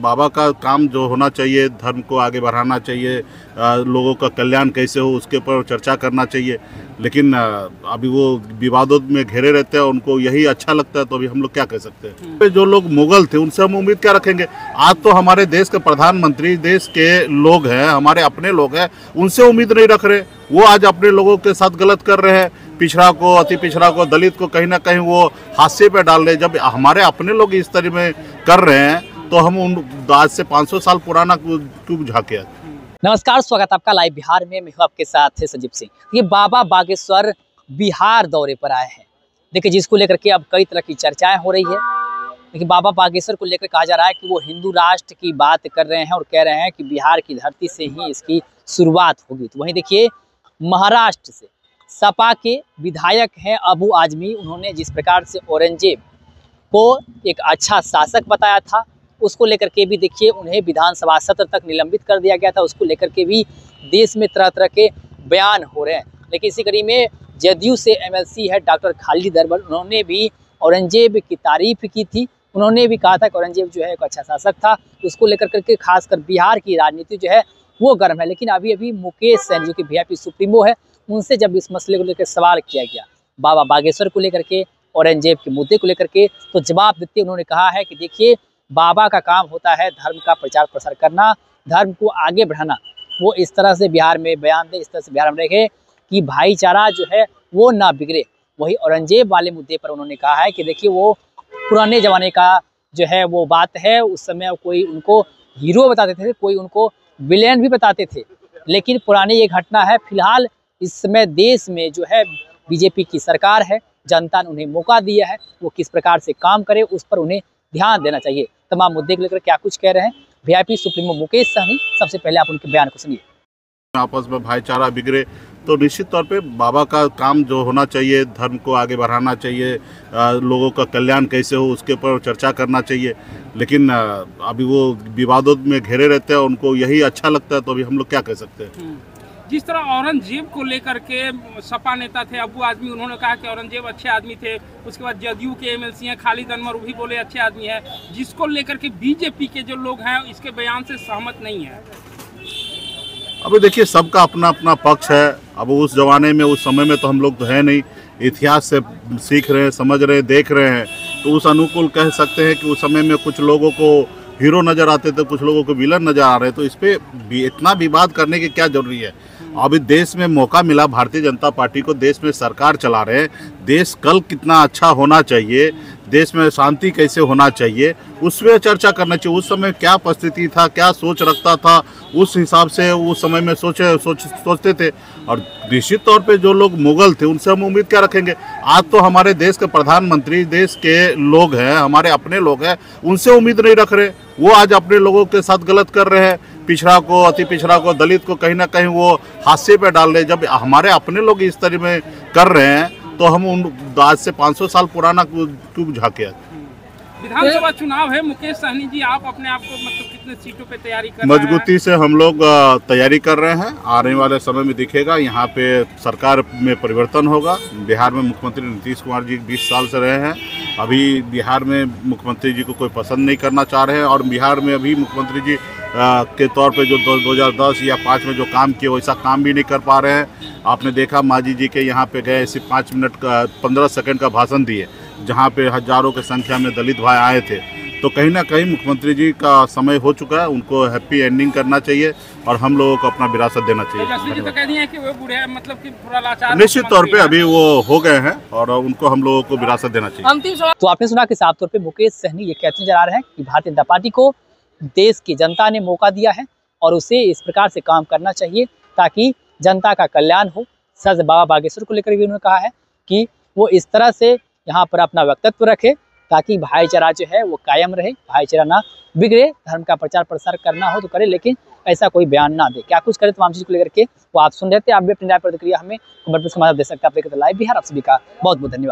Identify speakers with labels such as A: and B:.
A: बाबा का काम जो होना चाहिए, धर्म को आगे बढ़ाना चाहिए, लोगों का कल्याण कैसे हो उसके ऊपर चर्चा करना चाहिए। लेकिन अभी वो विवादों में घिरे रहते हैं, उनको यही अच्छा लगता है, तो अभी हम लोग क्या कह सकते हैं। जो लोग मुगल थे उनसे हम उम्मीद क्या रखेंगे। आज तो हमारे देश के प्रधानमंत्री देश के लोग हैं, हमारे अपने लोग हैं, उनसे उम्मीद नहीं रख रहे। वो आज अपने लोगों के साथ गलत कर रहे हैं, पिछड़ा को, अति पिछड़ा को, दलित को कहीं ना कहीं वो हाशिए पे डाल रहे हैं। जब हमारे अपने लोग इस तरह में कर रहे हैं तो हम उन आज से 500 साल पुराना क्यों झाके।
B: नमस्कार, स्वागत आपका लाइव बिहार में। मैं हूं आपके साथ है संजीव सिंह। ये बाबा बागेश्वर बिहार दौरे पर आए हैं। देखिए, जिसको लेकर के अब कई तरह की चर्चाएं हो रही है। लेकिन बाबा बागेश्वर को लेकर कहा जा रहा है कि वो हिंदू राष्ट्र की बात कर रहे हैं और कह रहे हैं कि बिहार की धरती से ही इसकी शुरुआत होगी। तो वहीं देखिए, महाराष्ट्र से सपा के विधायक हैं अबू आजमी। उन्होंने जिस प्रकार से औरंगजेब को एक अच्छा शासक बताया था, उसको लेकर के भी देखिए उन्हें विधानसभा सत्र तक निलंबित कर दिया गया था। उसको लेकर के भी देश में तरह तरह के बयान हो रहे हैं। लेकिन इसी कड़ी में जदयू से एमएलसी है डॉक्टर खालिद अरवल, उन्होंने भी औरंगजेब की तारीफ की थी। उन्होंने भी कहा था कि औरंगजेब जो है एक अच्छा शासक था। उसको लेकर करके खासकर बिहार की राजनीति जो है वो गर्म है। लेकिन अभी मुकेश सहनी जो कि वीआईपी सुप्रीमो है, उनसे जब इस मसले को लेकर सवाल किया गया बाबा बागेश्वर को लेकर के, औरंगजेब के मुद्दे को लेकर के, तो जवाब देते उन्होंने कहा है कि देखिए, बाबा का काम होता है धर्म का प्रचार प्रसार करना, धर्म को आगे बढ़ाना। वो इस तरह से बिहार में बयान दे, इस तरह से बिहार में रखे कि भाईचारा जो है वो ना बिगड़े। वही औरंगजेब वाले मुद्दे पर उन्होंने कहा है कि देखिए, वो पुराने ज़माने का जो है वो बात है। उस समय कोई उनको हीरो बताते थे, कोई उनको विलेन भी बताते थे। लेकिन पुरानी ये घटना है। फिलहाल इस समय देश में जो है बीजेपी की सरकार है, जनता ने उन्हें मौका दिया है, वो किस प्रकार से काम करे उस पर उन्हें ध्यान देना चाहिए। तमाम मुद्दे को लेकर क्या कुछ कह रहे हैं वीआईपी सुप्रीमो मुकेश सहनी। सबसे पहले आप उनके बयान को सुनिए।
A: आपस में भाईचारा बिगड़े तो निश्चित तौर पे बाबा का काम जो होना चाहिए, धर्म को आगे बढ़ाना चाहिए, लोगों का कल्याण कैसे हो उसके ऊपर चर्चा करना चाहिए। लेकिन अभी वो विवादों में घिरे रहते हैं, उनको यही अच्छा लगता है, तो अभी हम लोग क्या कह सकते हैं।
C: जिस तरह औरंगजेब को लेकर के सपा नेता थे अबू आजमी, उन्होंने कहा कि औरंगजेब अच्छे आदमी थे। उसके बाद जदयू के एमएलसी हैं खालिद अनवर, वो भी बोले अच्छे आदमी हैं। जिसको लेकर के बीजेपी के जो लोग हैं इसके बयान से सहमत नहीं है।
A: अभी देखिए, सबका अपना अपना पक्ष है। अब उस जमाने में, उस समय में तो हम लोग तो है नहीं, इतिहास से सीख रहे हैं, समझ रहे हैं, देख रहे हैं। तो उस अनुकूल कह सकते हैं कि उस समय में कुछ लोगों को हीरो नज़र आते थे, कुछ लोगों को विलन नज़र आ रहे हैं। तो इस पर इतना विवाद करने की क्या जरूरी है। अभी देश में मौका मिला, भारतीय जनता पार्टी को, देश में सरकार चला रहे हैं। देश कल कितना अच्छा होना चाहिए, देश में शांति कैसे होना चाहिए, उसमें चर्चा करना चाहिए। उस समय क्या परिस्थिति था, क्या सोच रखता था, उस हिसाब से उस समय में सोचते थे। और निश्चित तौर पे जो लोग मुगल थे उनसे हम उम्मीद क्या रखेंगे। आज तो हमारे देश के प्रधानमंत्री देश के लोग हैं, हमारे अपने लोग हैं, उनसे उम्मीद नहीं रख रहे। वो आज अपने लोगों के साथ गलत कर रहे हैं, पिछड़ा को, अति पिछड़ा को, दलित को कहीं ना कहीं वो हाशिए पे डाल रहे हैं। जब हमारे अपने लोग इस तरह में कर रहे हैं तो हम उन आज से 500 साल पुराना क्यों झाके।
C: विधानसभा चुनाव है मुकेश सहनी जी, आप अपने आप को मतलब कितने सीटों पे तैयारी कर रहे हैं?
A: मजबूती से हम लोग तैयारी कर रहे हैं। आने वाले समय में दिखेगा, यहाँ पे सरकार में परिवर्तन होगा। बिहार में मुख्यमंत्री नीतीश कुमार जी 20 साल से रहे हैं। अभी बिहार में मुख्यमंत्री जी को कोई पसंद नहीं करना चाह रहे हैं। और बिहार में अभी मुख्यमंत्री जी के तौर पे जो 2010 या 5 में जो काम किए वैसा काम भी नहीं कर पा रहे हैं। आपने देखा, मांझी जी के यहाँ पे गए, सिर्फ 5 मिनट का 15 सेकंड का भाषण दिए, जहाँ पे हजारों की संख्या में दलित भाई आए थे। तो कहीं ना कहीं मुख्यमंत्री जी का समय हो चुका है, उनको हैप्पी एंडिंग करना चाहिए और हम लोगों को अपना विरासत देना चाहिए।
C: तो कह दिए कि वो बूढ़े मतलब कि थोड़ा लाचार,
A: निश्चित तौर पे अभी वो हो गए हैं और उनको हम लोगों को विरासत देना चाहिए।
B: तो आपने सुना कि साफ तौर पे मुकेश सहनी ये कहते नजर आ रहे हैं कि भारतीय जनता पार्टी को देश की जनता ने मौका दिया है और उसे इस प्रकार से काम करना चाहिए ताकि जनता का कल्याण हो। सच बाबा बागेश्वर को लेकर भी उन्होंने कहा है कि वो इस तरह से यहाँ पर अपना वक्तव्य रखे ताकि भाईचारा जो है वो कायम रहे, भाईचारा ना बिगड़े। धर्म का प्रचार प्रसार करना हो तो करे, लेकिन ऐसा कोई बयान ना दे। क्या कुछ करे तमाम चीज़ को लेकर के वो आप सुन रहे थे। आप भी अपनी राय प्रतिक्रिया हमें कमेंट में दे सकते हैं। आप देखते लाइव बिहार। आप सभी का बहुत बहुत धन्यवाद।